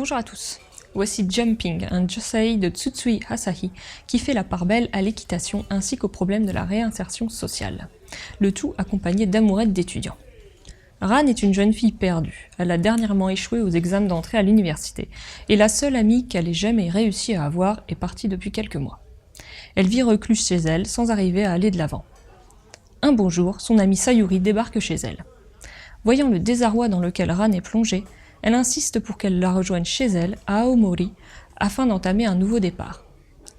Bonjour à tous, voici Jumping, un josei de Tsutsui Asahi qui fait la part belle à l'équitation ainsi qu'au problème de la réinsertion sociale. Le tout accompagné d'amourettes d'étudiants. Ran est une jeune fille perdue, elle a dernièrement échoué aux examens d'entrée à l'université et la seule amie qu'elle ait jamais réussi à avoir est partie depuis quelques mois. Elle vit recluse chez elle sans arriver à aller de l'avant. Un bon jour, son amie Sayuri débarque chez elle. Voyant le désarroi dans lequel Ran est plongée, elle insiste pour qu'elle la rejoigne chez elle, à Aomori, afin d'entamer un nouveau départ.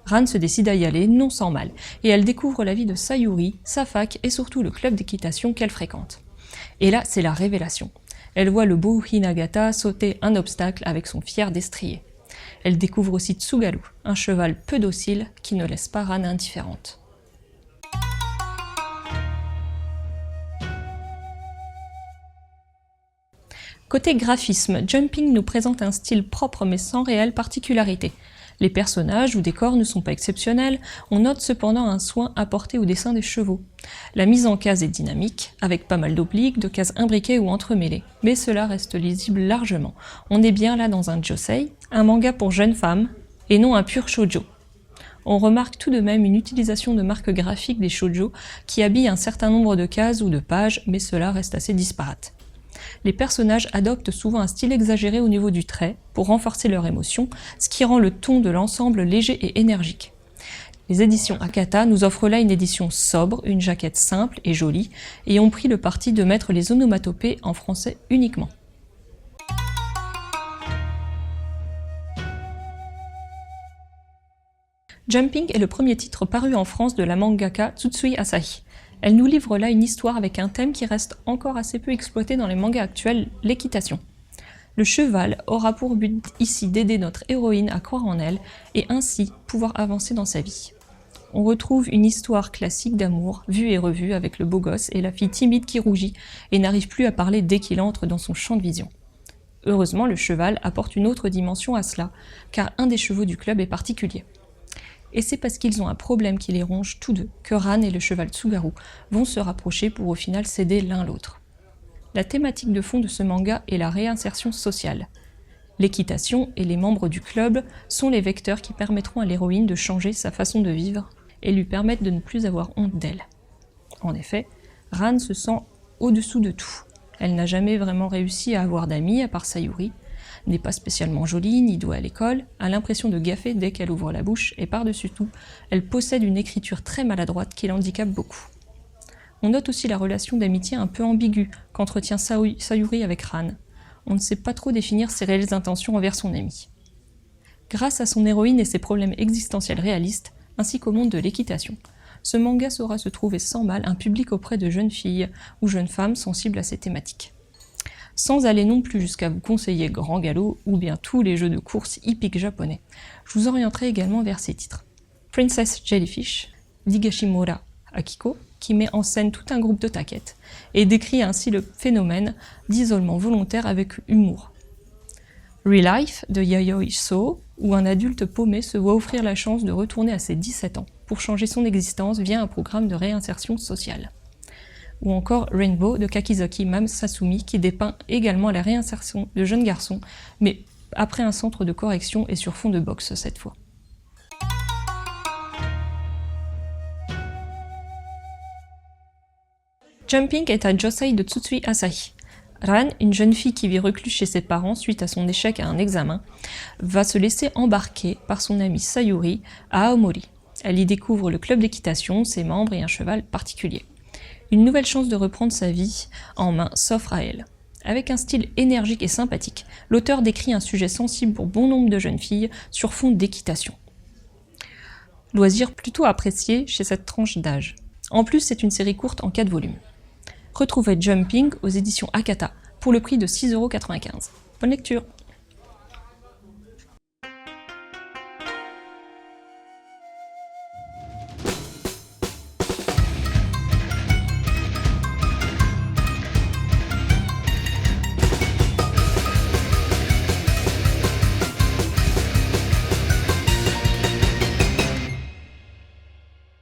Ran se décide à y aller, non sans mal, et elle découvre la vie de Sayuri, sa fac et surtout le club d'équitation qu'elle fréquente. Et là, c'est la révélation. Elle voit le beau Hinagata sauter un obstacle avec son fier destrier. Elle découvre aussi Tsugaru, un cheval peu docile qui ne laisse pas Ran indifférente. Côté graphisme, Jumping nous présente un style propre mais sans réelle particularité. Les personnages ou décors ne sont pas exceptionnels, on note cependant un soin apporté au dessin des chevaux. La mise en case est dynamique, avec pas mal d'obliques, de cases imbriquées ou entremêlées, mais cela reste lisible largement. On est bien là dans un josei, un manga pour jeunes femmes, et non un pur shoujo. On remarque tout de même une utilisation de marques graphiques des shoujo qui habillent un certain nombre de cases ou de pages, mais cela reste assez disparate. Les personnages adoptent souvent un style exagéré au niveau du trait pour renforcer leur émotion, ce qui rend le ton de l'ensemble léger et énergique. Les éditions Akata nous offrent là une édition sobre, une jaquette simple et jolie, et ont pris le parti de mettre les onomatopées en français uniquement. Jumping est le premier titre paru en France de la mangaka Tsutsui Asahi. Elle nous livre là une histoire avec un thème qui reste encore assez peu exploité dans les mangas actuels, l'équitation. Le cheval aura pour but ici d'aider notre héroïne à croire en elle et ainsi pouvoir avancer dans sa vie. On retrouve une histoire classique d'amour, vue et revue avec le beau gosse et la fille timide qui rougit et n'arrive plus à parler dès qu'il entre dans son champ de vision. Heureusement, le cheval apporte une autre dimension à cela, car un des chevaux du club est particulier. Et c'est parce qu'ils ont un problème qui les ronge tous deux que Ran et le cheval Tsugaru vont se rapprocher pour au final s'aider l'un l'autre. La thématique de fond de ce manga est la réinsertion sociale. L'équitation et les membres du club sont les vecteurs qui permettront à l'héroïne de changer sa façon de vivre et lui permettent de ne plus avoir honte d'elle. En effet, Ran se sent au-dessous de tout. Elle n'a jamais vraiment réussi à avoir d'amis à part Sayuri, n'est pas spécialement jolie, ni douée à l'école, a l'impression de gaffer dès qu'elle ouvre la bouche, et par-dessus tout, elle possède une écriture très maladroite qui l'handicape beaucoup. On note aussi la relation d'amitié un peu ambiguë qu'entretient Sayuri avec Ran. On ne sait pas trop définir ses réelles intentions envers son ami. Grâce à son héroïne et ses problèmes existentiels réalistes, ainsi qu'au monde de l'équitation, ce manga saura se trouver sans mal un public auprès de jeunes filles ou jeunes femmes sensibles à ces thématiques. Sans aller non plus jusqu'à vous conseiller Grand Galop ou bien tous les jeux de course hippiques japonais, je vous orienterai également vers ces titres. Princess Jellyfish, d'Higashimura Akiko, qui met en scène tout un groupe de taquettes, et décrit ainsi le phénomène d'isolement volontaire avec humour. Real Life, de Yayoi So, où un adulte paumé se voit offrir la chance de retourner à ses 17 ans pour changer son existence via un programme de réinsertion sociale. Ou encore Rainbow de Kakizaki Sasumi qui dépeint également la réinsertion de jeunes garçons, mais après un centre de correction et sur fond de boxe cette fois. Jumping est un josei de Tsutsui Asahi. Ran, une jeune fille qui vit recluse chez ses parents suite à son échec à un examen, va se laisser embarquer par son amie Sayuri à Aomori. Elle y découvre le club d'équitation, ses membres et un cheval particulier. Une nouvelle chance de reprendre sa vie en main s'offre à elle. Avec un style énergique et sympathique, l'auteur décrit un sujet sensible pour bon nombre de jeunes filles sur fond d'équitation. Loisir plutôt apprécié chez cette tranche d'âge. En plus, c'est une série courte en 4 volumes. Retrouvez Jumping aux éditions Akata pour le prix de 6,95 €. Bonne lecture!